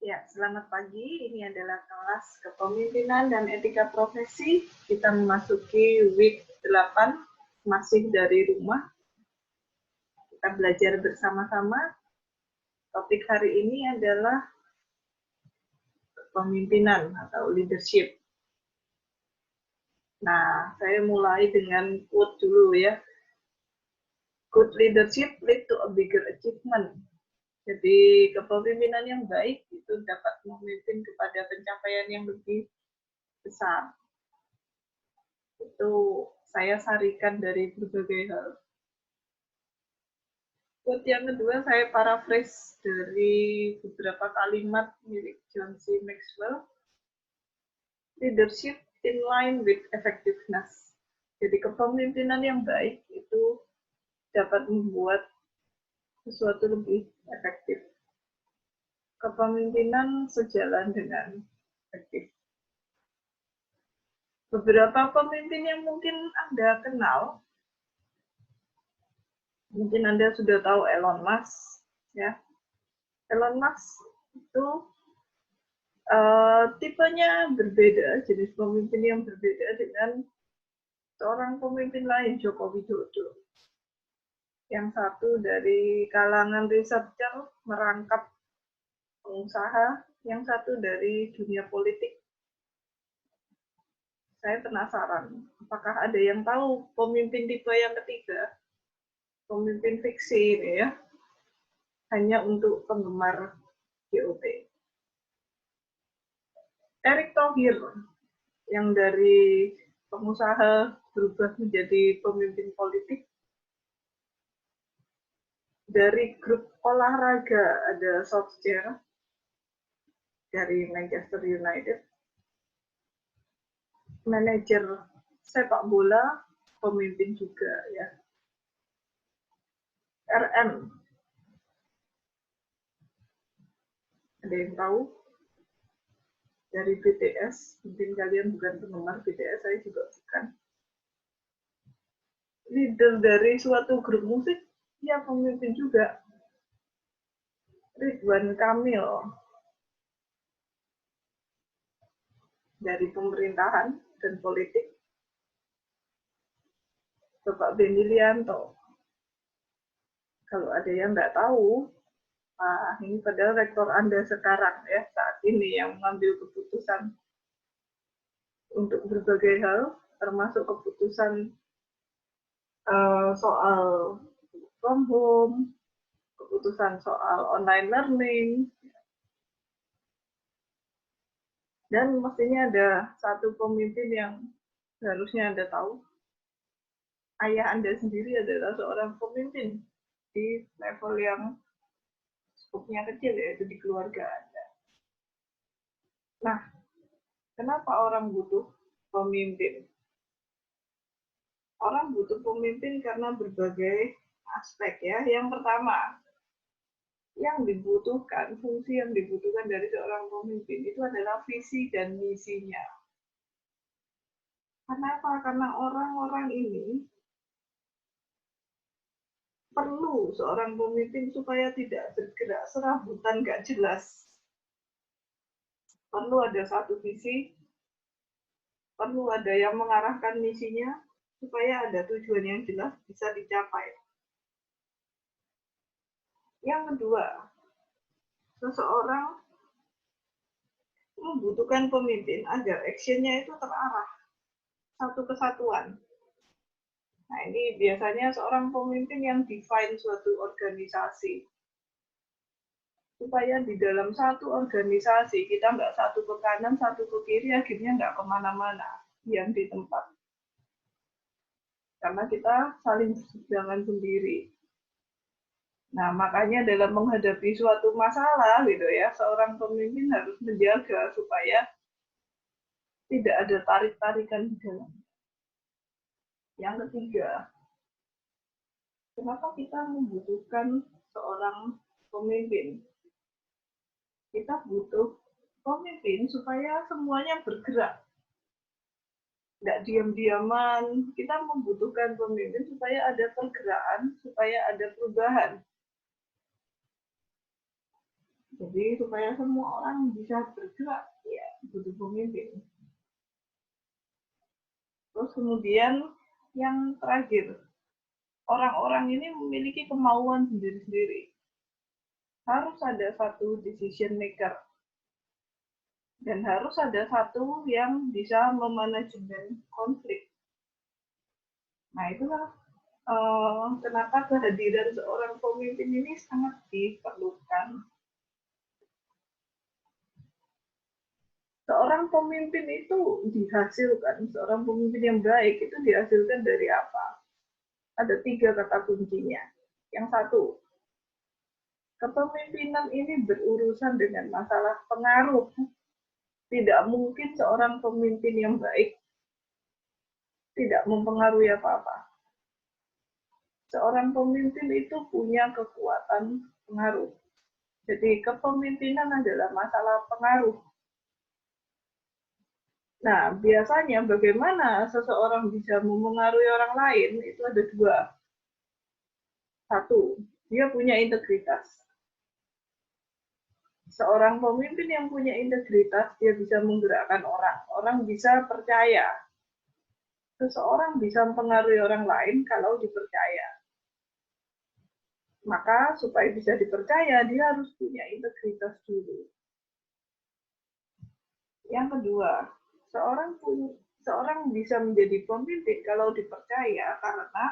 Ya, selamat pagi. Ini adalah kelas Kepemimpinan dan Etika Profesi. Kita memasuki week 8, masih dari rumah. Kita belajar bersama-sama. Topik hari ini adalah kepemimpinan atau leadership. Nah, saya mulai dengan quote dulu ya. Good leadership lead to a bigger achievement. Jadi kepemimpinan yang baik itu dapat memimpin kepada pencapaian yang lebih besar. Itu saya sarikan dari berbagai hal. Quote yang kedua saya paraphrase dari beberapa kalimat milik John C. Maxwell. Leadership in line with effectiveness. Jadi kepemimpinan yang baik itu dapat membuat sesuatu lebih efektif. Kepemimpinan sejalan dengan efektif. Beberapa pemimpin yang mungkin Anda kenal, mungkin Anda sudah tahu Elon Musk, ya. Elon Musk itu tipenya berbeda, jenis pemimpin yang berbeda dengan seorang pemimpin lain, Joko Widodo. Yang satu dari kalangan researcher merangkap pengusaha, yang satu dari dunia politik. Saya penasaran, apakah ada yang tahu pemimpin tipe yang ketiga? Pemimpin fiksi ini ya, hanya untuk penggemar GOP. Erick Thohir, yang dari pengusaha berubah menjadi pemimpin politik. Dari grup olahraga ada Solskjaer dari Manchester United. Manajer sepak bola, pemimpin juga ya. RM. Ada yang tahu? Dari BTS, mungkin kalian bukan penggemar BTS, saya juga bukan. Leader dari suatu grup musik, ya pemimpin juga. Ridwan Kamil dari pemerintahan dan politik. Bapak Benny Lianto. Kalau ada yang nggak tahu, nah ini padahal rektor Anda sekarang ya, saat ini yang mengambil keputusan untuk berbagai hal, termasuk keputusan soal from home, keputusan soal online learning, dan mestinya ada satu pemimpin yang harusnya Anda tahu. Ayah Anda sendiri adalah seorang pemimpin di level yang skupnya kecil, yaitu di keluarga Anda. Nah, kenapa orang butuh pemimpin? Orang butuh pemimpin karena berbagai aspek ya. Yang pertama, yang dibutuhkan, fungsi yang dibutuhkan dari seorang pemimpin itu adalah visi dan misinya. Kenapa? Karena orang-orang ini perlu seorang pemimpin supaya tidak bergerak serabutan gak jelas. Perlu ada satu visi, perlu ada yang mengarahkan misinya, supaya ada tujuan yang jelas bisa dicapai. Yang kedua, seseorang membutuhkan pemimpin agar actionnya itu terarah, satu kesatuan. Nah, ini biasanya seorang pemimpin yang define suatu organisasi. Supaya di dalam satu organisasi, kita nggak satu ke kanan, satu ke kiri, akhirnya nggak kemana-mana yang di tempat. Karena kita saling berseberangan sendiri. Nah, makanya dalam menghadapi suatu masalah, gitu ya, seorang pemimpin harus menjaga supaya tidak ada tarik-tarikan di dalam. Yang ketiga, kenapa kita membutuhkan seorang pemimpin? Kita butuh pemimpin supaya semuanya bergerak. Nggak diam-diaman, kita membutuhkan pemimpin supaya ada pergerakan, supaya ada perubahan. Jadi supaya semua orang bisa bergerak, ya butuh pemimpin. Terus kemudian yang terakhir, orang-orang ini memiliki kemauan sendiri-sendiri. Harus ada satu decision maker. Dan harus ada satu yang bisa memanajemen konflik. Nah, itulah kenapa kehadiran seorang pemimpin ini sangat diperlukan. Seorang pemimpin itu dihasilkan, seorang pemimpin yang baik itu dihasilkan dari apa? Ada 3 kata kuncinya. Yang satu, kepemimpinan ini berurusan dengan masalah pengaruh. Tidak mungkin seorang pemimpin yang baik tidak mempengaruhi apa-apa. Seorang pemimpin itu punya kekuatan pengaruh. Jadi kepemimpinan adalah masalah pengaruh. Nah, biasanya bagaimana seseorang bisa mempengaruhi orang lain itu ada 2. Satu, dia punya integritas. Seorang pemimpin yang punya integritas, dia bisa menggerakkan orang. Orang bisa percaya. Seseorang bisa mempengaruhi orang lain kalau dipercaya. Maka supaya bisa dipercaya, dia harus punya integritas dulu. Yang kedua, seorang bisa menjadi pemimpin kalau dipercaya karena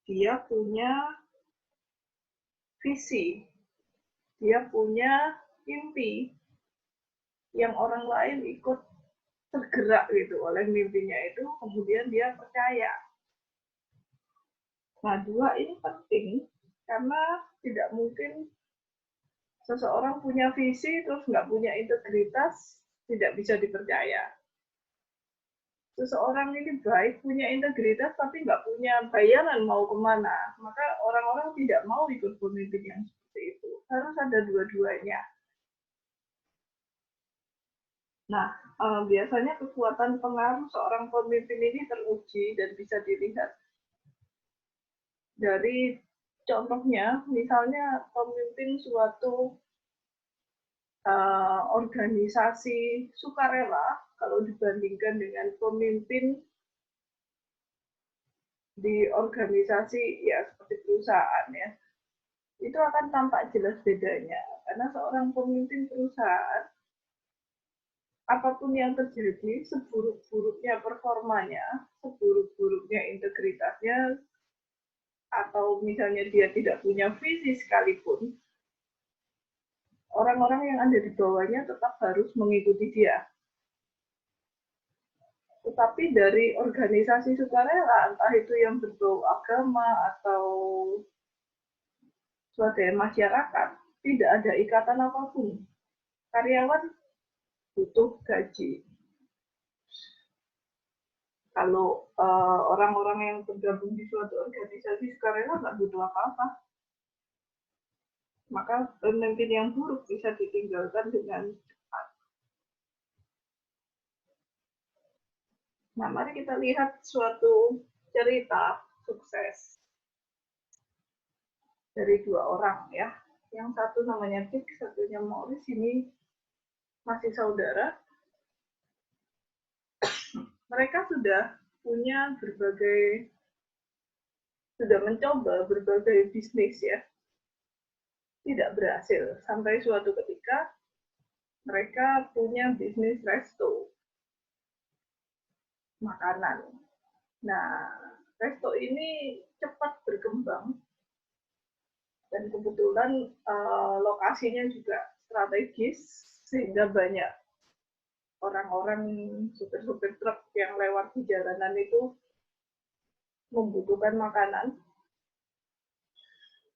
dia punya visi, dia punya mimpi yang orang lain ikut tergerak gitu oleh mimpinya itu, kemudian dia percaya. Nah, 2 ini penting karena tidak mungkin seseorang punya visi terus nggak punya integritas, tidak bisa dipercaya. Seseorang ini baik, punya integritas, tapi nggak punya bayangan mau kemana, maka orang-orang tidak mau ikut pemimpin yang seperti itu. Harus ada dua-duanya. Nah, biasanya kekuatan pengaruh seorang pemimpin ini teruji dan bisa dilihat dari contohnya, misalnya pemimpin suatu organisasi sukarela, kalau dibandingkan dengan pemimpin di organisasi ya seperti perusahaan ya, itu akan tampak jelas bedanya. Karena seorang pemimpin perusahaan, apapun yang terjadi, seburuk-buruknya performanya, seburuk-buruknya integritasnya, atau misalnya dia tidak punya visi sekalipun, orang-orang yang ada di bawahnya tetap harus mengikuti dia. Tetapi dari organisasi sukarela, entah itu yang berbau agama atau swadaya masyarakat, tidak ada ikatan apapun. Karyawan butuh gaji. Kalau orang-orang yang tergabung di suatu organisasi sukarela nggak butuh apa-apa, maka pemimpin yang buruk bisa ditinggalkan dengan cepat. Nah, mari kita lihat suatu cerita sukses dari 2 orang ya. Yang satu namanya Dick, satunya Maurice, ini masih saudara. Mereka sudah punya sudah mencoba berbagai bisnis ya. Tidak berhasil. Sampai suatu ketika mereka punya bisnis resto makanan. Nah, resto ini cepat berkembang dan kebetulan lokasinya juga strategis sehingga banyak orang-orang supir-supir truk yang lewat di jalanan itu membutuhkan makanan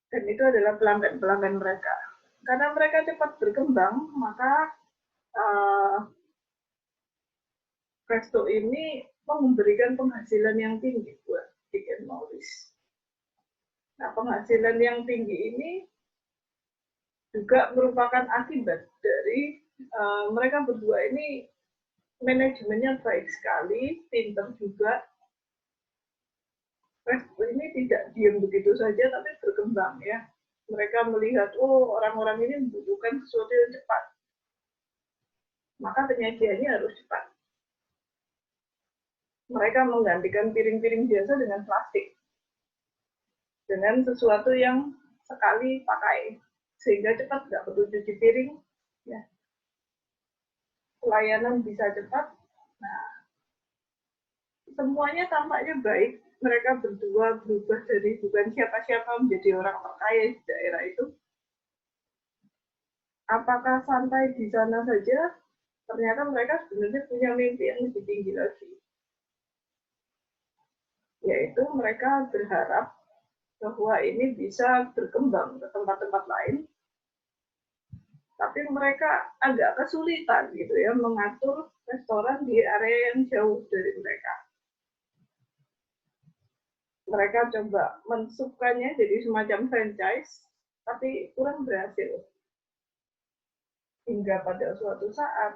dan itu adalah pelanggan-pelanggan mereka. Karena mereka cepat berkembang, maka resto ini memberikan penghasilan yang tinggi buat Dick and Maurice. Nah, penghasilan yang tinggi ini juga merupakan akibat dari mereka berdua ini manajemennya baik sekali, pintar juga. Resto ini tidak diam begitu saja, tapi berkembang ya. mereka melihat, oh orang-orang ini membutuhkan sesuatu yang cepat, maka penyajiannya harus cepat. Mereka menggantikan piring-piring biasa dengan plastik, dengan sesuatu yang sekali pakai, sehingga cepat, nggak perlu cuci piring, ya. Pelayanan bisa cepat. Nah, semuanya tampaknya baik. Mereka berdua berubah dari bukan siapa-siapa menjadi orang terkaya di daerah itu. Apakah santai di sana saja? Ternyata mereka sebenarnya punya mimpi yang lebih tinggi lagi. Yaitu mereka berharap bahwa ini bisa berkembang ke tempat-tempat lain. Tapi mereka agak kesulitan gitu ya mengatur restoran di area yang jauh dari mereka. Mereka coba mensubkannya jadi semacam franchise, tapi kurang berhasil. Hingga pada suatu saat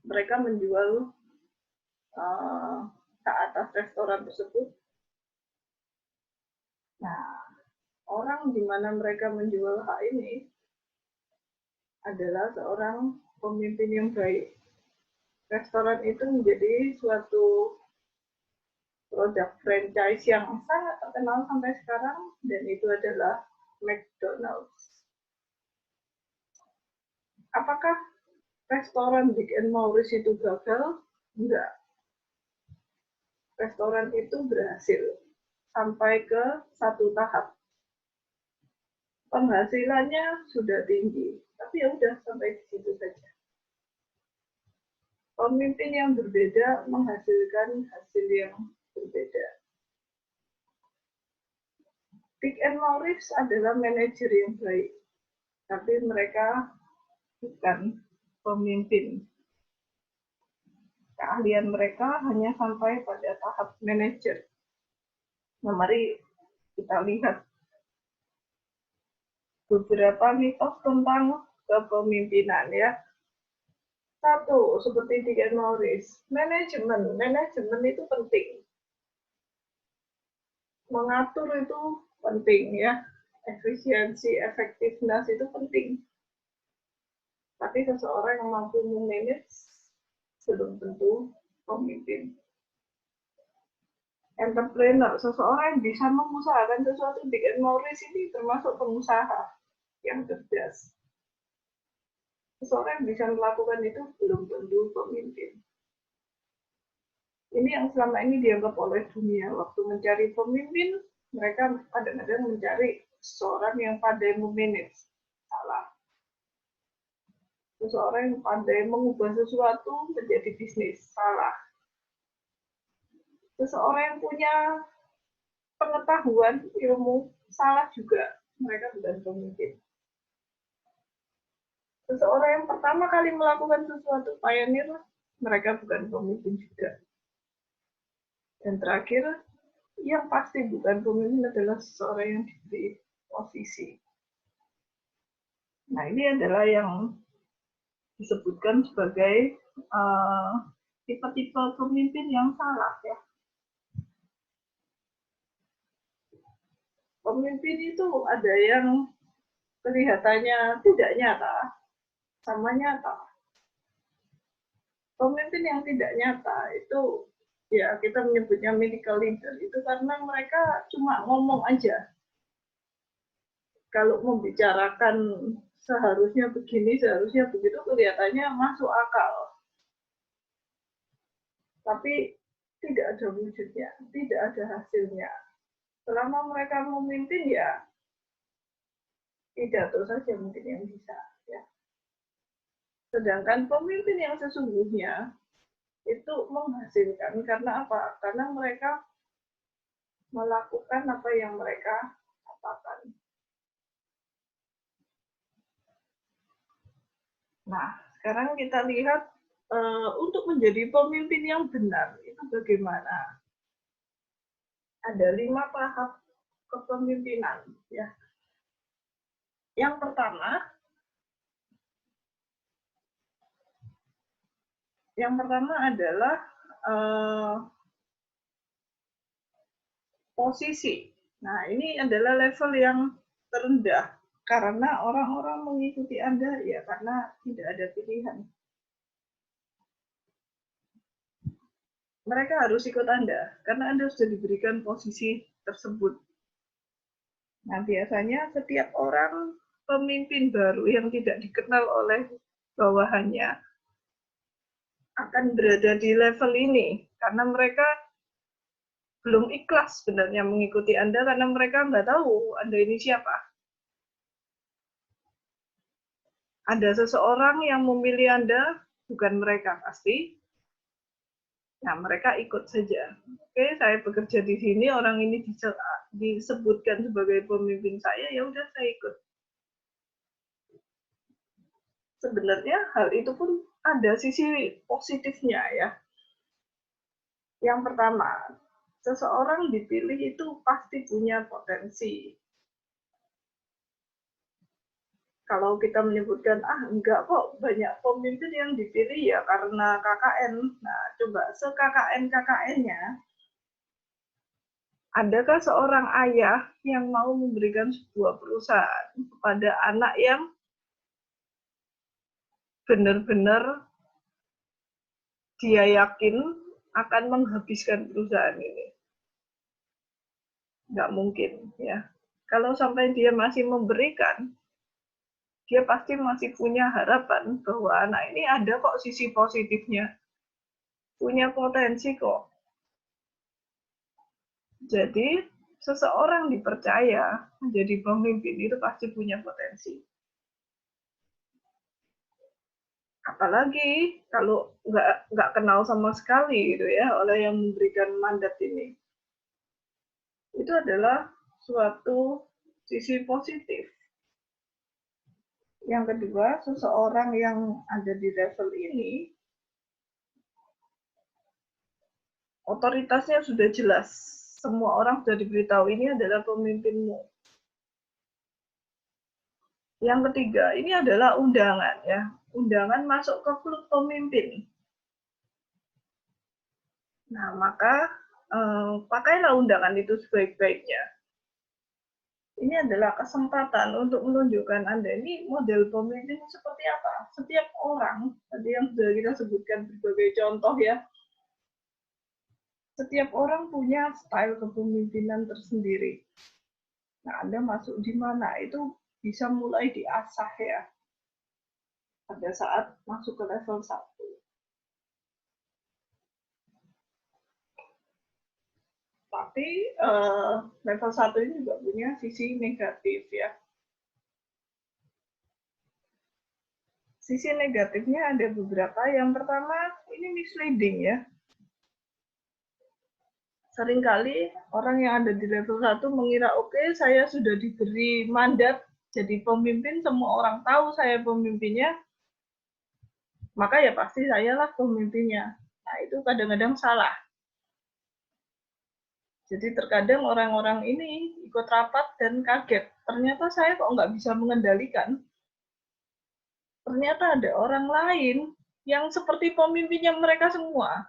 mereka menjual ke atas restoran tersebut. Nah, orang di mana mereka menjual hak ini adalah seorang pemimpin yang baik. Restoran itu menjadi suatu produk franchise yang sangat terkenal sampai sekarang, dan itu adalah McDonald's. Apakah restoran Big and Maurice itu gagal? Enggak. Restoran itu berhasil sampai ke satu tahap. Penghasilannya sudah tinggi, tapi ya udah sampai di situ saja. Pemimpin yang berbeda menghasilkan hasil yang berbeda. Big and Maurice adalah manajer yang baik, tapi mereka bukan pemimpin. Keahlian mereka hanya sampai pada tahap manajer. Nah, mari kita lihat beberapa mitos tentang kepemimpinan ya. Satu, seperti Big and Maurice, manajemen itu penting. Mengatur itu penting ya, efisiensi, efektivitas itu penting. Tapi seseorang yang mampu memanage belum tentu pemimpin. Entrepreneur, seseorang yang bisa mengusahakan sesuatu. Big and Maurice ini termasuk pengusaha yang cerdas. Seseorang yang bisa melakukan itu belum tentu pemimpin. Ini yang selama ini dianggap oleh dunia. Waktu mencari pemimpin, mereka kadang-kadang mencari seseorang yang pandai memanage. Salah. Seseorang yang pandai mengubah sesuatu menjadi bisnis. Salah. Seseorang yang punya pengetahuan, ilmu. Salah juga. Mereka bukan pemimpin. Seseorang yang pertama kali melakukan sesuatu, pioneer, mereka bukan pemimpin juga. Dan terakhir, yang pasti bukan pemimpin adalah seseorang yang diberi posisi. Nah, ini adalah yang disebutkan sebagai tipe-tipe pemimpin yang salah ya. Pemimpin itu ada yang kelihatannya tidak nyata, sama nyata. Pemimpin yang tidak nyata itu ya kita menyebutnya medical leader itu karena mereka cuma ngomong aja. Kalau membicarakan seharusnya begini, seharusnya begitu, kelihatannya masuk akal. Tapi tidak ada wujudnya, tidak ada hasilnya. Selama mereka memimpin ya pidato saja mungkin yang bisa. Ya. Sedangkan pemimpin yang sesungguhnya itu menghasilkan karena apa? Karena mereka melakukan apa yang mereka katakan. Nah, sekarang kita lihat untuk menjadi pemimpin yang benar itu bagaimana? Ada 5 tahap kepemimpinan. Ya. Yang pertama adalah posisi. Nah, ini adalah level yang terendah karena orang-orang mengikuti Anda ya karena tidak ada pilihan. Mereka harus ikut Anda karena Anda sudah diberikan posisi tersebut. Nah, biasanya setiap orang pemimpin baru yang tidak dikenal oleh bawahannya akan berada di level ini karena mereka belum ikhlas sebenarnya mengikuti Anda karena mereka nggak tahu Anda ini siapa. Ada seseorang yang memilih Anda, bukan mereka pasti. Nah, mereka ikut saja. Oke, saya bekerja di sini, orang ini disebutkan sebagai pemimpin saya, ya udah saya ikut. Sebenarnya hal itu pun ada sisi positifnya ya. Yang pertama, seseorang dipilih itu pasti punya potensi. Kalau kita menyebutkan, enggak kok, banyak pemimpin yang dipilih ya karena KKN. Nah, coba se-KKN-KKN-nya, adakah seorang ayah yang mau memberikan sebuah perusahaan kepada anak yang benar-benar dia yakin akan menghabiskan perusahaan ini? Nggak mungkin, ya. Kalau sampai dia masih memberikan, dia pasti masih punya harapan bahwa anak ini ada kok sisi positifnya, punya potensi kok. Jadi, seseorang dipercaya menjadi pemimpin itu pasti punya potensi. Apalagi kalau nggak kenal sama sekali gitu ya oleh yang memberikan mandat ini. Itu adalah suatu sisi positif. Yang kedua, seseorang yang ada di level ini otoritasnya sudah jelas. Semua orang sudah diberitahu ini adalah pemimpinmu. Yang ketiga, ini adalah undangan ya. Undangan masuk ke klub pemimpin. Nah, maka pakailah undangan itu sebaik-baiknya. Ini adalah kesempatan untuk menunjukkan Anda ini model pemimpin seperti apa. Setiap orang, tadi yang sudah kita sebutkan berbagai contoh ya, setiap orang punya style kepemimpinan tersendiri. Nah, Anda masuk di mana itu bisa mulai diasah ya pada saat masuk ke level 1. Tapi level 1 ini juga punya sisi negatif ya. Sisi negatifnya ada beberapa. Yang pertama, ini misleading ya. Seringkali orang yang ada di level 1 mengira, oke, saya sudah diberi mandat jadi pemimpin, semua orang tahu saya pemimpinnya, maka ya pasti sayalah pemimpinnya. Nah, itu kadang-kadang salah. Jadi terkadang orang-orang ini ikut rapat dan kaget. Ternyata saya kok nggak bisa mengendalikan. Ternyata ada orang lain yang seperti pemimpinnya mereka semua.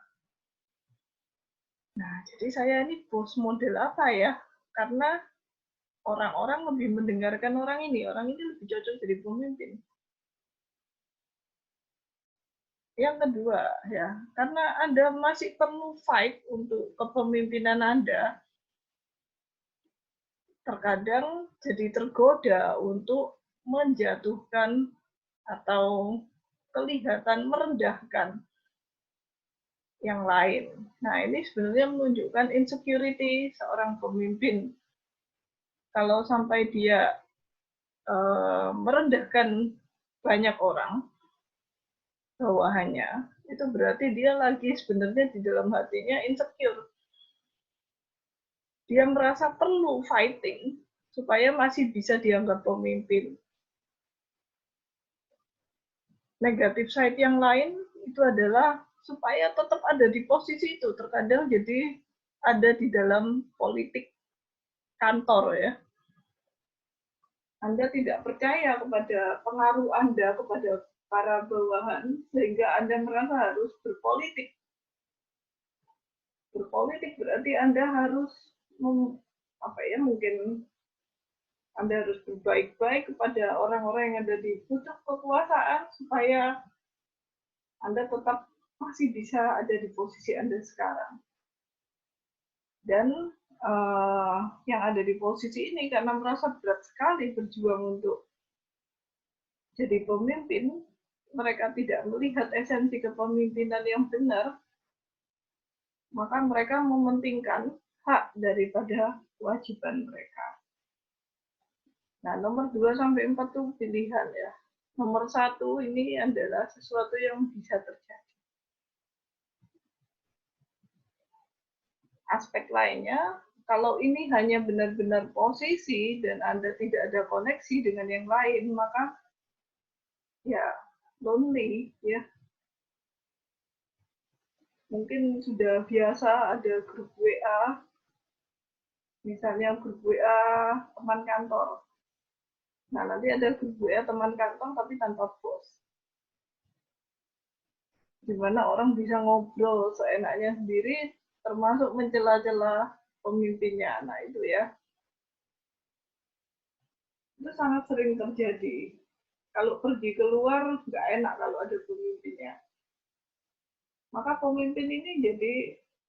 Nah, jadi saya ini bos model apa ya? Karena orang-orang lebih mendengarkan orang ini lebih cocok jadi pemimpin. Yang kedua, ya, karena Anda masih perlu fight untuk kepemimpinan Anda, terkadang jadi tergoda untuk menjatuhkan atau kelihatan merendahkan yang lain. Nah, ini sebenarnya menunjukkan insecurity seorang pemimpin. Kalau sampai dia merendahkan banyak orang bawahannya, itu berarti dia lagi sebenarnya di dalam hatinya insecure. Dia merasa perlu fighting supaya masih bisa dianggap pemimpin. Negatif side yang lain itu adalah supaya tetap ada di posisi itu. Terkadang jadi ada di dalam politik kantor ya. Anda tidak percaya kepada pengaruh Anda kepada para bawahan sehingga Anda merasa harus berpolitik. Berpolitik berarti Anda harus mungkin Anda harus berbaik-baik kepada orang-orang yang ada di puncak kekuasaan supaya Anda tetap masih bisa ada di posisi Anda sekarang. Dan yang ada di posisi ini karena merasa berat sekali berjuang untuk jadi pemimpin, mereka tidak melihat esensi kepemimpinan yang benar, maka mereka mementingkan hak daripada kewajiban mereka. Nah, nomor 2 sampai 4 itu pilihan ya. Nomor 1 ini adalah sesuatu yang bisa terjadi. Aspek lainnya, kalau ini hanya benar-benar posisi dan Anda tidak ada koneksi dengan yang lain, maka ya lonely ya. Mungkin sudah biasa ada grup WA, misalnya grup WA teman kantor. Nah, nanti ada grup WA teman kantor tapi tanpa bos. Di mana orang bisa ngobrol seenaknya sendiri, termasuk mencela-cela pemimpinnya. Nah, itu ya. Itu sangat sering terjadi. Kalau pergi keluar, nggak enak kalau ada pemimpinnya. Maka pemimpin ini jadi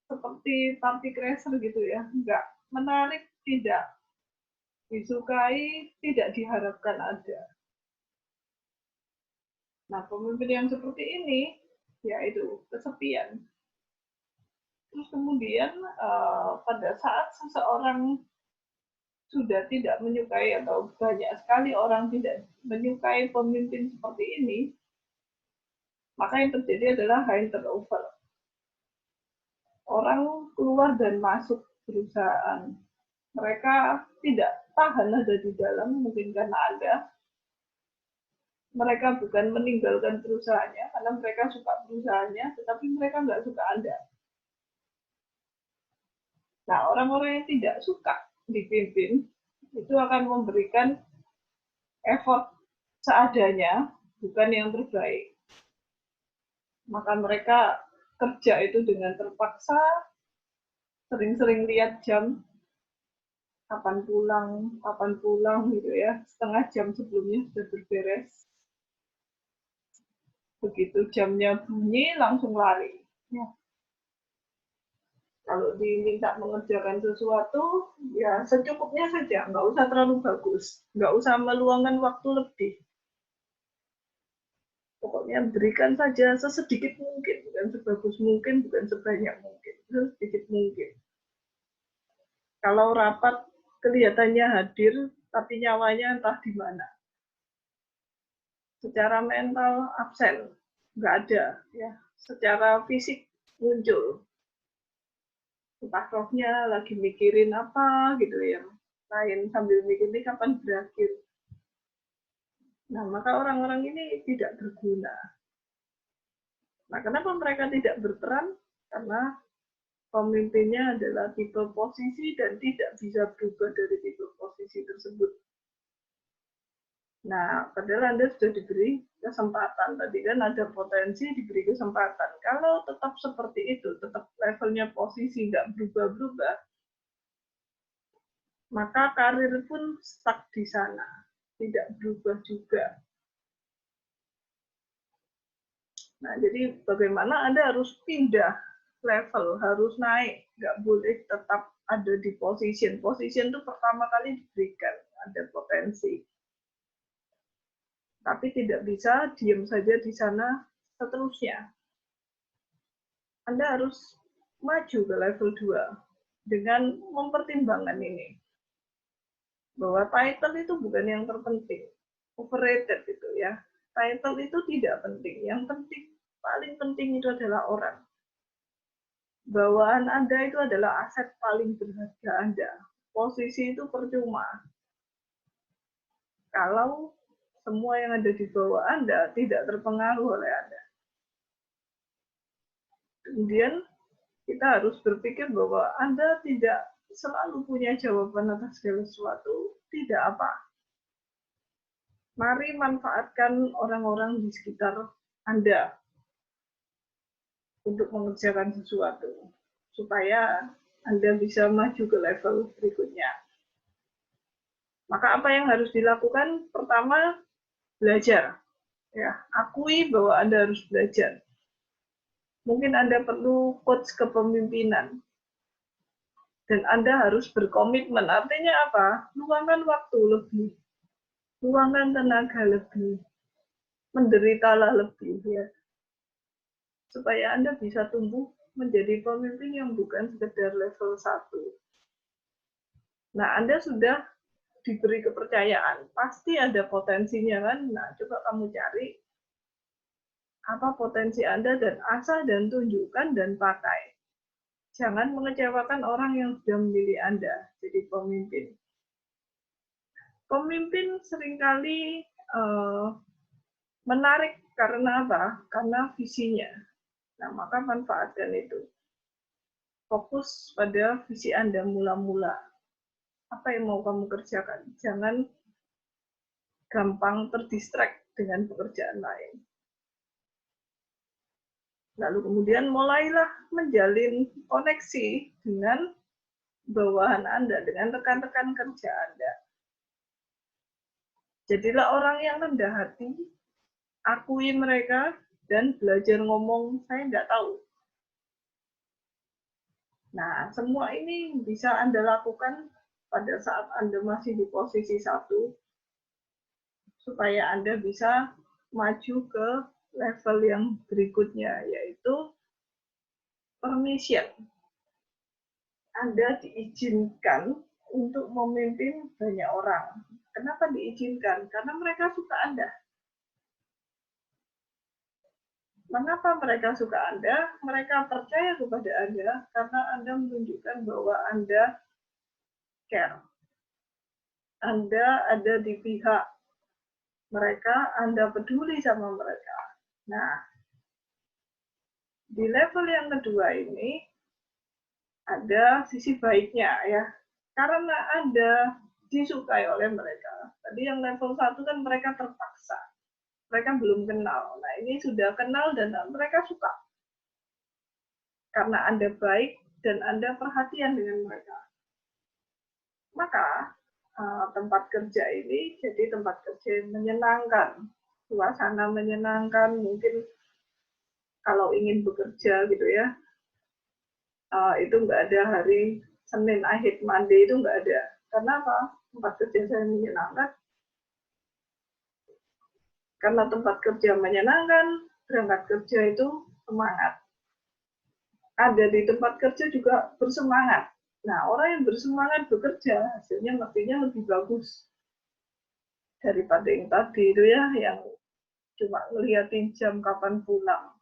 seperti party crasher gitu ya. Nggak menarik, tidak disukai, tidak diharapkan ada. Nah, pemimpin yang seperti ini, yaitu kesepian. Terus kemudian pada saat seseorang sudah tidak menyukai atau banyak sekali orang tidak menyukai pemimpin seperti ini, maka yang terjadi adalah high turnover. Orang keluar dan masuk perusahaan. Mereka tidak tahan ada di dalam, mungkin karena ada. Mereka bukan meninggalkan perusahaannya, karena mereka suka perusahaannya, tetapi mereka nggak suka Anda. Nah, orang-orang yang tidak suka dipimpin, itu akan memberikan effort seadanya, bukan yang terbaik. Maka mereka kerja itu dengan terpaksa, sering-sering lihat jam, kapan pulang gitu ya, setengah jam sebelumnya sudah berberes. Begitu jamnya bunyi, langsung lari. Ya. Kalau diminta mengerjakan sesuatu, ya secukupnya saja, nggak usah terlalu bagus, nggak usah meluangkan waktu lebih. Pokoknya berikan saja sesedikit mungkin, bukan sebagus mungkin, bukan sebanyak mungkin, sesedikit mungkin. Kalau rapat kelihatannya hadir, tapi nyawanya entah di mana. Secara mental absen, nggak ada. Ya. Secara fisik muncul. Entah rohnya lagi mikirin apa gitu ya. Lain sambil mikir ini kapan berakhir. Nah, maka orang-orang ini tidak berguna. Nah, kenapa mereka tidak berperan? Karena pemimpinnya adalah tipe posisi dan tidak bisa berubah dari tipe posisi tersebut. Nah, padahal Anda sudah diberi kesempatan. Tadi kan ada potensi diberi kesempatan. Kalau tetap seperti itu, tetap levelnya posisi nggak berubah-berubah, maka karir pun stuck di sana. Tidak berubah juga. Nah, jadi bagaimana Anda harus pindah level, harus naik. Nggak boleh tetap ada di position. Position itu pertama kali diberikan, ada potensi. Tapi tidak bisa diam saja di sana seterusnya. Anda harus maju ke level 2 dengan mempertimbangkan ini. Bahwa title itu bukan yang terpenting. Overrated itu ya. Title itu tidak penting. Yang penting, paling penting itu adalah orang. Bawaan Anda itu adalah aset paling berharga Anda. Posisi itu percuma. Kalau semua yang ada di bawah Anda tidak terpengaruh oleh Anda. Kemudian kita harus berpikir bahwa Anda tidak selalu punya jawaban atas segala sesuatu. Tidak apa. Mari manfaatkan orang-orang di sekitar Anda untuk mengerjakan sesuatu. Supaya Anda bisa maju ke level berikutnya. Maka apa yang harus dilakukan? Pertama, belajar. Ya, akui bahwa Anda harus belajar. Mungkin Anda perlu coach kepemimpinan. Dan Anda harus berkomitmen. Artinya apa? Luangkan waktu lebih. Luangkan tenaga lebih. Menderitalah lebih. Ya. Supaya Anda bisa tumbuh menjadi pemimpin yang bukan sekedar level 1. Nah, Anda sudah diberi kepercayaan. Pasti ada potensinya kan? Nah, coba kamu cari apa potensi Anda dan asah dan tunjukkan dan pakai. Jangan mengecewakan orang yang sudah memilih Anda jadi pemimpin. Pemimpin seringkali menarik karena apa? Karena visinya. Nah, maka manfaatkan itu. Fokus pada visi Anda mula-mula. Apa yang mau kamu kerjakan? Jangan gampang terdistract dengan pekerjaan lain. Lalu kemudian mulailah menjalin koneksi dengan bawahan Anda, dengan rekan-rekan kerja Anda. Jadilah orang yang rendah hati, akui mereka, dan belajar ngomong, saya nggak tahu. Nah, semua ini bisa Anda lakukan pada saat Anda masih di posisi 1, supaya Anda bisa maju ke level yang berikutnya, yaitu permission. Anda diizinkan untuk memimpin banyak orang. Kenapa diizinkan? Karena mereka suka Anda. Mengapa mereka suka Anda? Mereka percaya kepada Anda karena Anda menunjukkan bahwa Anda care. Anda ada di pihak mereka, Anda peduli sama mereka. Nah, di level yang kedua ini ada sisi baiknya ya. Karena Anda disukai oleh mereka. Tadi yang level 1 kan mereka terpaksa. Mereka belum kenal. Nah, ini sudah kenal dan mereka suka. Karena Anda baik dan Anda perhatian dengan mereka. Maka tempat kerja ini jadi tempat kerja yang menyenangkan. Suasana menyenangkan, mungkin kalau ingin bekerja gitu ya, itu nggak ada hari Senin akhir Monday itu nggak ada. Karena apa? Tempat kerja saya menyenangkan. Karena tempat kerja menyenangkan, berangkat kerja itu semangat. Ada di tempat kerja juga bersemangat. Nah, orang yang bersemangat bekerja, hasilnya mestinya lebih bagus daripada yang tadi itu ya, yang cuma ngeliatin jam kapan pulang,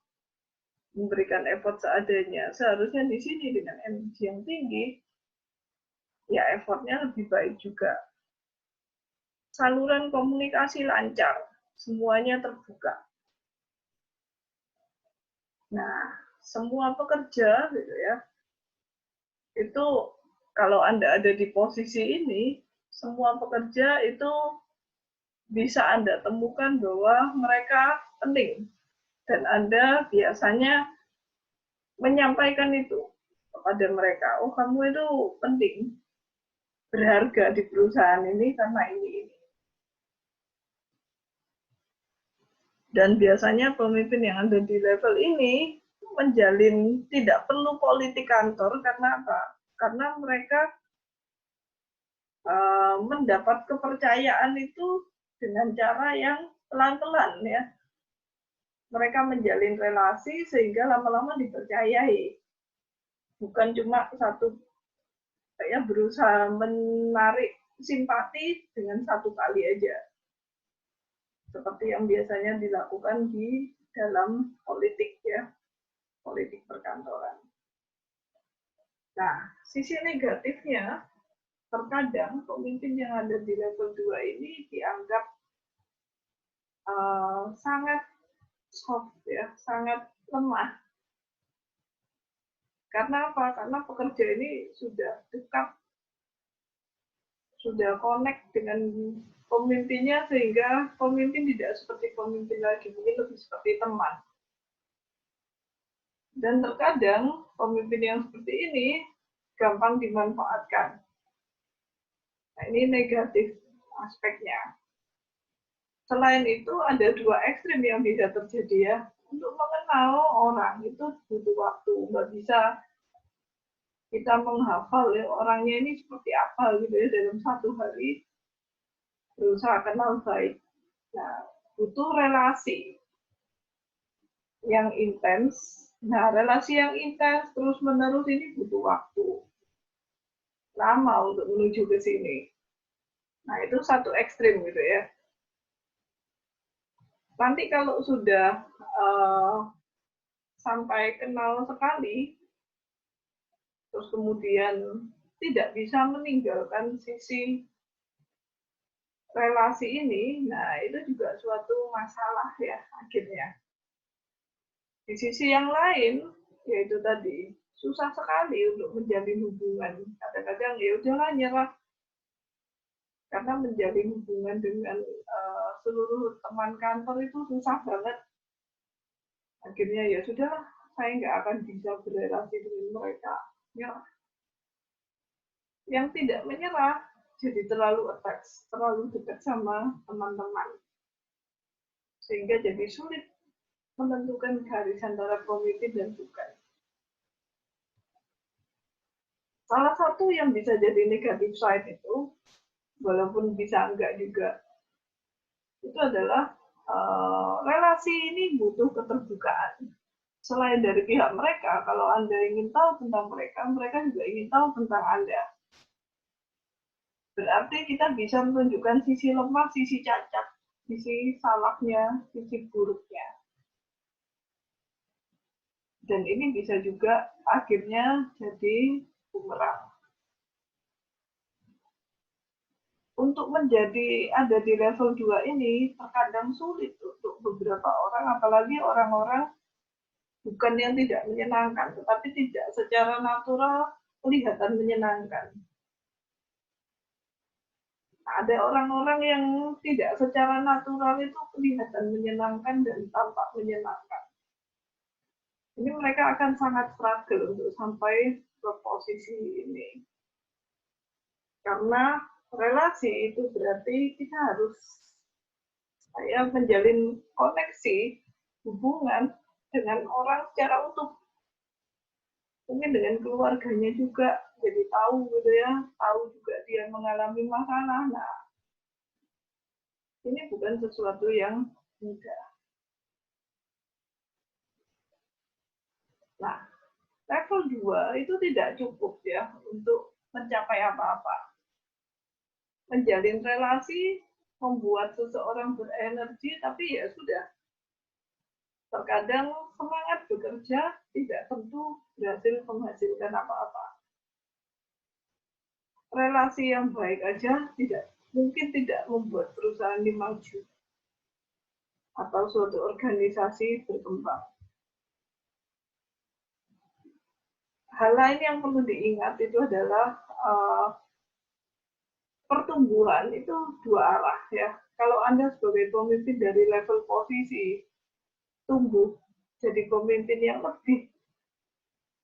memberikan effort seadanya. Seharusnya di sini dengan energi yang tinggi, ya effortnya lebih baik juga. Saluran komunikasi lancar, semuanya terbuka. Nah, semua pekerja gitu ya, itu kalau Anda ada di posisi ini, semua pekerja itu bisa Anda temukan bahwa mereka penting. Dan Anda biasanya menyampaikan itu kepada mereka. Oh, kamu itu penting, berharga di perusahaan ini karena ini. Dan biasanya pemimpin yang ada di level ini menjalin tidak perlu politik kantor karena apa? Karena mereka mendapat kepercayaan itu dengan cara yang pelan-pelan ya. Mereka menjalin relasi sehingga lama-lama dipercayai. Bukan cuma satu saya berusaha menarik simpati dengan satu kali aja. Seperti yang biasanya dilakukan di dalam politik ya, politik perkantoran. Nah, sisi negatifnya terkadang pemimpin yang ada di level 2 ini dianggap sangat soft ya, sangat lemah. Karena apa? Karena pekerja ini sudah dekat, sudah connect dengan pemimpinnya sehingga pemimpin tidak seperti pemimpin lagi, mungkin lebih seperti teman. Dan terkadang pemimpin yang seperti ini gampang dimanfaatkan. Nah, ini negatif. aspeknya. Selain itu ada dua ekstrim yang bisa terjadi ya. Untuk mengenal orang itu butuh waktu, nggak bisa kita menghafal ya orangnya ini seperti apa gitu ya dalam satu hari berusaha kenal baik. Nah, butuh relasi yang intens. Nah, relasi yang intens terus-menerus ini butuh waktu lama untuk menuju ke sini. Nah, itu satu ekstrim gitu ya. Nanti kalau sudah sampai kenal sekali, terus kemudian tidak bisa meninggalkan sisi relasi ini, nah itu juga suatu masalah ya akhirnya. Di sisi yang lain, yaitu tadi susah sekali untuk menjalin hubungan. Kadang-kadang ya udahlah nyerah karena menjalin hubungan dengan seluruh teman kantor itu susah banget. Akhirnya ya sudahlah, saya nggak akan bisa berrelasi dengan mereka. Nyerah. Yang tidak menyerah jadi terlalu attach, terlalu dekat sama teman-teman. Sehingga jadi sulit menentukan garis antara committed dan bukan. Salah satu yang bisa jadi negatif side itu, walaupun bisa enggak juga, itu adalah relasi ini butuh keterbukaan. Selain dari pihak mereka, kalau Anda ingin tahu tentang mereka, mereka juga ingin tahu tentang Anda. Berarti kita bisa menunjukkan sisi lemah, sisi cacat, sisi salahnya, sisi buruknya. Dan ini bisa juga akhirnya jadi bumerang. Untuk menjadi ada di level 2 ini terkadang sulit untuk beberapa orang, apalagi orang-orang bukan yang tidak menyenangkan, tetapi tidak secara natural kelihatan menyenangkan. Ada orang-orang yang tidak secara natural itu kelihatan menyenangkan dan tampak menyenangkan. Ini mereka akan sangat struggle untuk sampai ke posisi ini. Karena relasi itu berarti kita harus menjalin koneksi, hubungan dengan orang secara utuh. Mungkin dengan keluarganya juga, jadi tahu gitu ya, tahu juga dia mengalami masalah. Nah, ini bukan sesuatu yang mudah. Nah, level 2 itu tidak cukup ya untuk mencapai apa-apa. Menjalin relasi, membuat seseorang berenergi, tapi ya sudah. Terkadang semangat bekerja tidak tentu berhasil menghasilkan apa-apa. Relasi yang baik aja mungkin tidak membuat perusahaan ini maju atau suatu organisasi berkembang. Hal lain yang perlu diingat itu adalah pertumbuhan itu dua arah ya. Kalau Anda sebagai pemimpin dari level posisi tumbuh jadi pemimpin yang lebih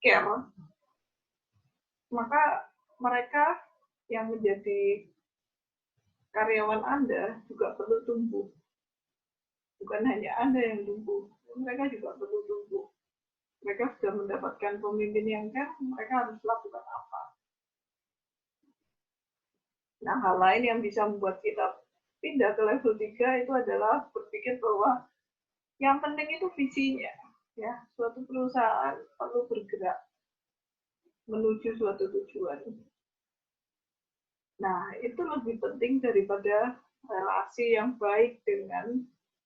care, maka mereka yang menjadi karyawan Anda juga perlu tumbuh. Bukan hanya Anda yang tumbuh, mereka juga perlu tumbuh. Mereka sudah mendapatkan pemimpin yang care, mereka harus lakukan apa. Nah, hal lain yang bisa membuat kita pindah ke level 3 itu adalah berpikir bahwa yang penting itu visinya. Ya, suatu perusahaan perlu bergerak menuju suatu tujuan. Nah, itu lebih penting daripada relasi yang baik dengan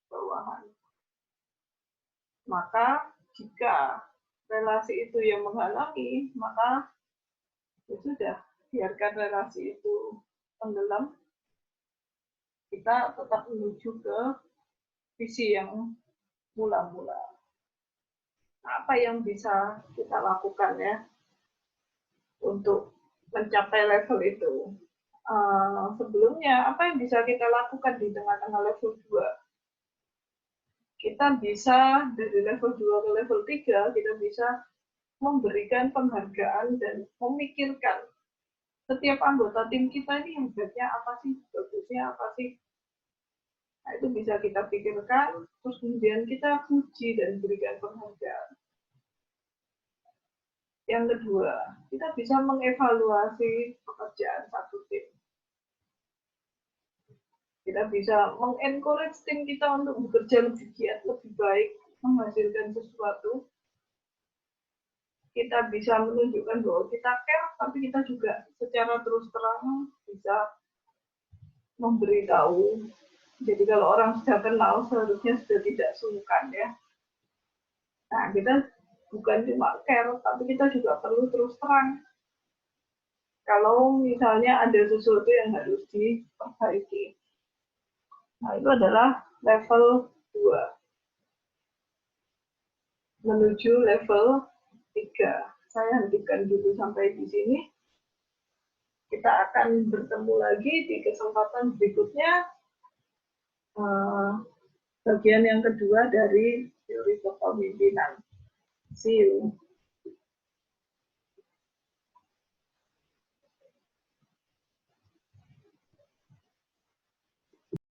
bawahan. Maka jika relasi itu yang menghalangi, maka ya sudah, biarkan relasi itu tenggelam. Kita tetap menuju ke visi yang mula-mula. Apa yang bisa kita lakukan ya untuk mencapai level itu? Sebelumnya, apa yang bisa kita lakukan di tengah-tengah level 2? Kita bisa dari level 2 ke level 3, kita bisa memberikan penghargaan dan memikirkan setiap anggota tim kita ini hebatnya apa sih, bagusnya apa sih. Nah, itu bisa kita pikirkan, terus kemudian kita puji dan berikan penghargaan. Yang kedua, kita bisa mengevaluasi pekerjaan satu tim. Kita bisa mengencourage tim kita untuk bekerja lebih giat, lebih baik, menghasilkan sesuatu. Kita bisa menunjukkan bahwa kita care, tapi kita juga secara terus terang bisa memberitahu. Jadi kalau orang sudah kenal, seharusnya sudah tidak sungkan ya. Nah, kita bukan cuma care, tapi kita juga perlu terus terang. Kalau misalnya ada sesuatu yang harus diperbaiki. Nah, itu adalah level 2. Menuju level 3. Saya hentikan dulu sampai di sini. Kita akan bertemu lagi di kesempatan berikutnya. Bagian yang kedua dari teori kepemimpinan. See you.